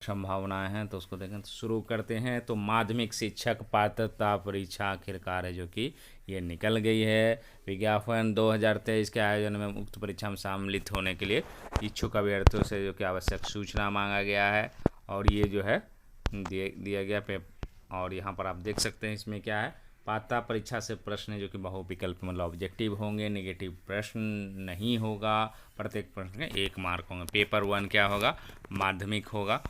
संभावनाएं हैं, तो उसको देखें। तो शुरू करते हैं। तो माध्यमिक शिक्षक पात्रता परीक्षा आखिरकार है जो कि ये निकल गई है। विज्ञापन 2023 के आयोजन में उक्त परीक्षा में सम्मिलित होने के लिए इच्छुक अभ्यर्थियों से जो कि आवश्यक सूचना मांगा गया है, और ये जो है दिया गया और यहाँ पर आप देख सकते हैं इसमें क्या है, पात्रता परीक्षा से प्रश्न जो कि बहुविकल्प मतलब ऑब्जेक्टिव होंगे, नेगेटिव प्रश्न नहीं होगा, प्रत्येक प्रश्न के 1 मार्क होंगे। पेपर 1 क्या होगा, माध्यमिक होगा,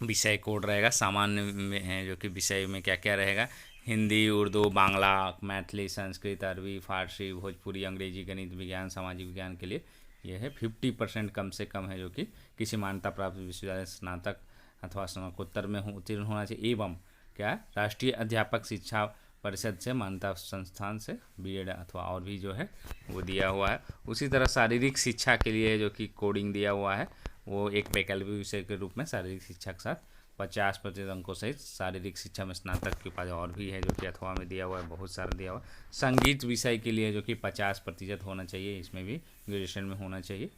विषय कोड रहेगा सामान्य में है जो कि विषय में क्या क्या रहेगा, हिंदी, उर्दू, बांग्ला, मैथिली, संस्कृत, अरबी, फारसी, भोजपुरी, अंग्रेजी, गणित, विज्ञान, सामाजिक विज्ञान के लिए ये है 50% कम से कम है जो कि किसी मान्यता प्राप्त विश्वविद्यालय स्नातक अथवा स्नातकोत्तर में उत्तीर्ण होना चाहिए, एवं क्या है राष्ट्रीय अध्यापक शिक्षा परिषद से मान्यता संस्थान से बीएड अथवा और भी जो है वो दिया हुआ है। उसी तरह शारीरिक शिक्षा के लिए जो कि कोडिंग दिया हुआ है, वो एक वैकल्पिक विषय के रूप में शारीरिक शिक्षा के साथ 50% अंकों सहित शारीरिक शिक्षा में स्नातक की उपाधि और भी है जो कि अथवा में दिया हुआ है, बहुत सारा दिया हुआ है। संगीत विषय के लिए जो कि 50% होना चाहिए, इसमें भी ग्रेजुएशन में होना चाहिए,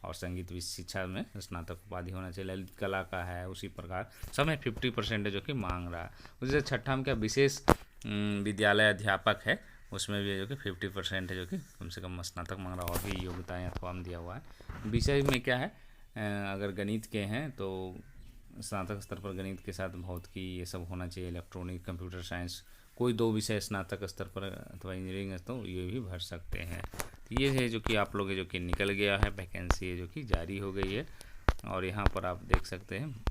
और संगीत शिक्षा में स्नातक उपाधि होना चाहिए। ललित कला का है उसी प्रकार सब में 50% है जो कि मांग रहा है। उसी से छठा में क्या विशेष विद्यालय अध्यापक है, उसमें भी है जो कि 50% है जो कि कम से कम स्नातक मांग रहा है, और भी योग्यताएँ अथवा में दिया हुआ है। विषय में क्या है, अगर गणित के हैं तो स्नातक स्तर पर गणित के साथ भौतिकी ये सब होना चाहिए, इलेक्ट्रॉनिक, कंप्यूटर साइंस, कोई 2 विषय स्नातक स्तर पर अथवा इंजीनियरिंग तो ये भी भर सकते हैं। तो ये है जो कि आप लोग जो कि निकल गया है, वैकेंसी है जो कि जारी हो गई है, और यहाँ पर आप देख सकते हैं।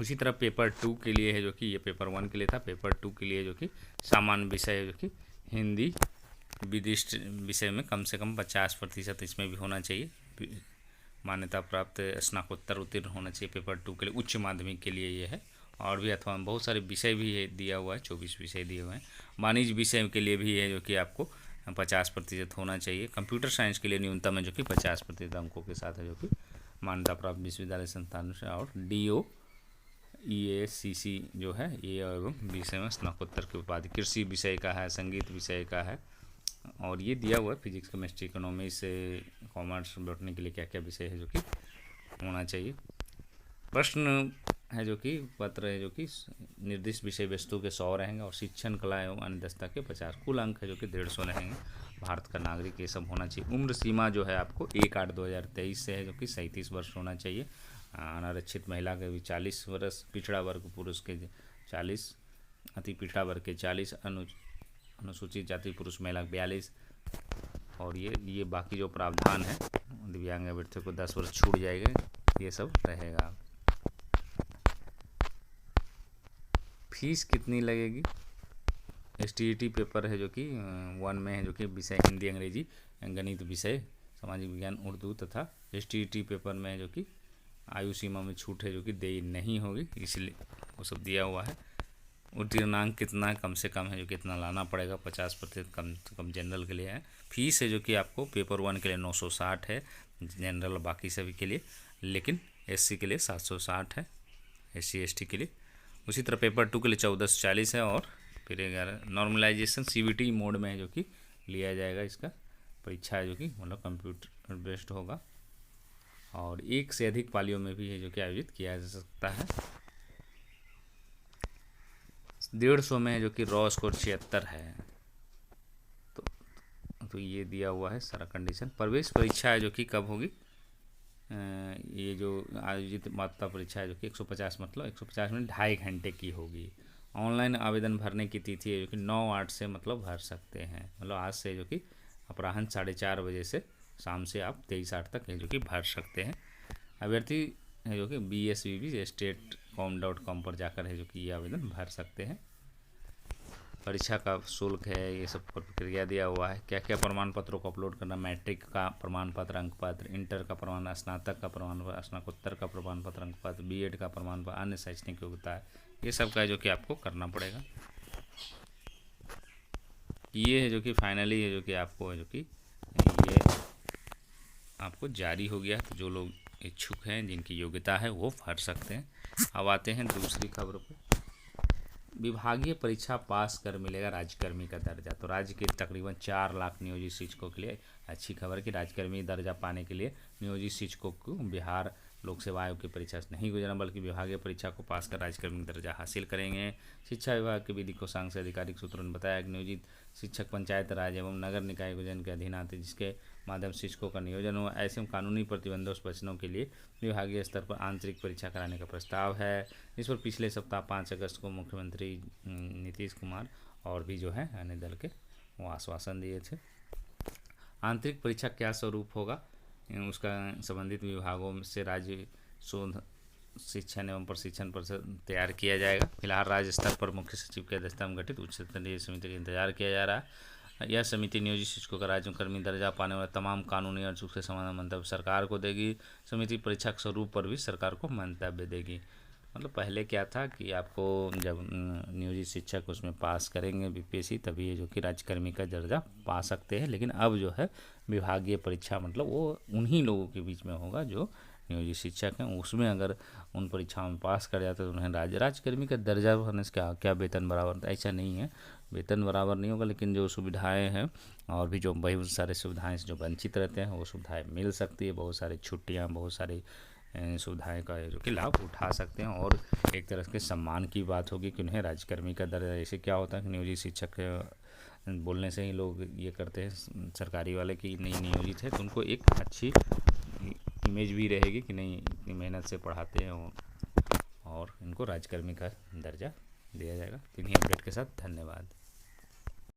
उसी तरह पेपर 2 के लिए है जो कि ये पेपर 1 के लिए था, पेपर 2 के लिए जो कि सामान्य विषय है जो कि हिंदी विशिष्ट विषय में कम से कम 50% इसमें भी होना चाहिए, मान्यता प्राप्त स्नातकोत्तर उत्तीर्ण होना चाहिए पेपर 2 के लिए, उच्च माध्यमिक के लिए ये है। और भी अथवा बहुत सारे विषय भी है दिया हुआ है, 24 विषय दिए हुए हैं। वाणिज्य विषय के लिए भी है जो कि आपको 50% होना चाहिए। कंप्यूटर साइंस के लिए न्यूनतम है जो कि 50% अंकों के साथ है जो कि मान्यता प्राप्त विश्वविद्यालय संस्थान से, और DO EACC जो है ये एवं विषय में स्नातकोत्तर की उपाधि। कृषि विषय का है, संगीत विषय का है, और ये दिया हुआ है फिजिक्स, केमिस्ट्री, इकोनॉमी से कॉमर्स, बॉटनी के लिए क्या क्या विषय है जो कि होना चाहिए। प्रश्न है जो कि पत्र है जो कि निर्दिष्ट विषय वस्तु के 100 रहेंगे, और शिक्षण कला एवं अन्य दस्ता के 50 कुल अंक है जो कि 150 रहेंगे। भारत का नागरिक ये सब होना चाहिए। उम्र सीमा जो है आपको 1/8/2023 से है जो कि 37 वर्ष होना चाहिए। अनारक्षित महिला के भी 40 वर्ष, पिछड़ा वर्ग पुरुष के 40, अति पिछड़ा वर्ग के 40, अनुसूचित जाति पुरुष महिला 42, और ये बाकी जो प्रावधान है दिव्यांग अभ्यर्थियों को 10 वर्ष छूट जाएगा, ये सब रहेगा। फीस कितनी लगेगी, STET पेपर है जो कि 1 में है जो कि विषय हिंदी, अंग्रेजी, गणित विषय, सामाजिक विज्ञान, उर्दू तथा STET पेपर में है जो कि आयु सीमा में छूट है जो कि देय नहीं होगी, इसलिए वो सब दिया हुआ है। उत्तीर्णांक कितना कम से कम है जो कितना लाना पड़ेगा, 50% कम से कम जनरल के लिए है। फीस है जो कि आपको पेपर 1 के लिए 960 है, जनरल बाकी सभी के लिए, लेकिन SC के लिए 760 है, SC ST के लिए। उसी तरह पेपर 2 के लिए 1440 है, और फिर 11 नॉर्मलाइजेशन CBT मोड में है जो कि लिया जाएगा। इसका परीक्षा है जो कि मतलब कंप्यूटर बेस्ड होगा, और 1 से अधिक पालियों में भी है जो कि आयोजित किया जा सकता है। 150 में है जो कि रॉ स्कोर 76 है, तो ये दिया हुआ है सारा कंडीशन। प्रवेश परीक्षा है जो कि कब होगी, ये जो आयोजित मान्यता परीक्षा है जो कि 150 मतलब 150 मिनट 2.5 घंटे की होगी। ऑनलाइन आवेदन भरने की तिथि है जो कि 9/8 से मतलब भर सकते हैं, मतलब आज से जो कि अपराह्न 4:30 बजे से शाम से आप 23/8 तक है जो कि भर सकते हैं। अभ्यर्थी है जो कि bsvb.state.com पर जाकर है जो कि ये आवेदन भर सकते हैं। परीक्षा का शुल्क है, ये सब प्रक्रिया दिया हुआ है। क्या क्या प्रमाण पत्रों को अपलोड करना, मैट्रिक का प्रमाण पत्र, अंक पत्र, इंटर का प्रमाण, स्नातक का प्रमाण पत्र, स्नातकोत्तर का प्रमाण पत्र, अंक पत्र, BEड का प्रमाण पत्र, अन्य शैक्षणिक योग्यता है, ये सब का है जो कि आपको करना पड़ेगा। ये है जो कि फाइनली है जो कि आपको है जो कि ये आपको जारी हो गया, तो जो लोग इच्छुक हैं जिनकी योग्यता है वो भर सकते हैं। अब आते हैं दूसरी खबर पर। विभागीय परीक्षा पास कर मिलेगा राज्यकर्मी का दर्जा। तो राज्य के तकरीबन 4 लाख नियोजित शिक्षकों के लिए अच्छी खबर कि राज्यकर्मी दर्जा पाने के लिए नियोजित शिक्षकों को बिहार लोक सेवा आयोग की परीक्षा से नहीं गुजरना बल्कि विभागीय परीक्षा को पास कर राज्यकर्मी दर्जा हासिल करेंगे। शिक्षा विभाग के विधि कोषांग से आधिकारिक सूत्रों ने बताया कि नियोजित शिक्षक पंचायत राज एवं नगर निकाय योजना के अधीन आते, जिसके माध्यम से शिक्षकों का नियोजन हो, ऐसे कानूनी प्रतिबंधों से बचने के लिए विभागीय स्तर पर आंतरिक परीक्षा कराने का प्रस्ताव है। इस पर पिछले सप्ताह 5 अगस्त को मुख्यमंत्री नीतीश कुमार और भी जो है अन्य दल के वो आश्वासन दिए थे। आंतरिक परीक्षा क्या स्वरूप होगा, उसका संबंधित विभागों से राज्य शोध शिक्षण एवं प्रशिक्षण परिषद तैयार किया जाएगा। फिलहाल राज्य स्तर पर मुख्य सचिव की अध्यक्षता में गठित उच्च स्तरीय समिति का इंतजार किया जा रहा है। यह समिति नियोजित शिक्षकों का राज्यकर्मी दर्जा पाने वाले तमाम कानूनी और से संबंधित मंतव्य सरकार को देगी। समिति परीक्षा के स्वरूप पर भी सरकार को मंतव्य देगी। मतलब पहले क्या था कि आपको जब नियोजित शिक्षक उसमें पास करेंगे बीपीएससी, तभी ये जो कि राज्यकर्मी का दर्जा पा सकते हैं। लेकिन अब जो है विभागीय परीक्षा मतलब वो उन्हीं लोगों के बीच में होगा जो नियोजित शिक्षक हैं। उसमें अगर उन परीक्षाओं में पास कर जाते तो उन्हें राज्यकर्मी का दर्जा होने से क्या वेतन बराबर, ऐसा नहीं है, वेतन बराबर नहीं होगा, लेकिन जो सुविधाएं हैं और भी जो बहुत सारे सुविधाएं से जो वंचित रहते हैं वो सुविधाएं मिल सकती है। बहुत सारी छुट्टियां, बहुत सारी सुविधाएं का जो कि लाभ उठा सकते हैं और एक तरह के सम्मान की बात होगी कि उन्हें राज्यकर्मी का दर्जा। ऐसे क्या होता है कि नियोजित शिक्षक बोलने से ही लोग ये करते हैं सरकारी वाले कि नहीं नियोजित है, तो उनको एक अच्छी इमेज भी रहेगी कि नहीं इतनी मेहनत से पढ़ाते हैं और इनको राज्यकर्मी का दर्जा दिया जाएगा। इन्हीं अपडेट के साथ धन्यवाद।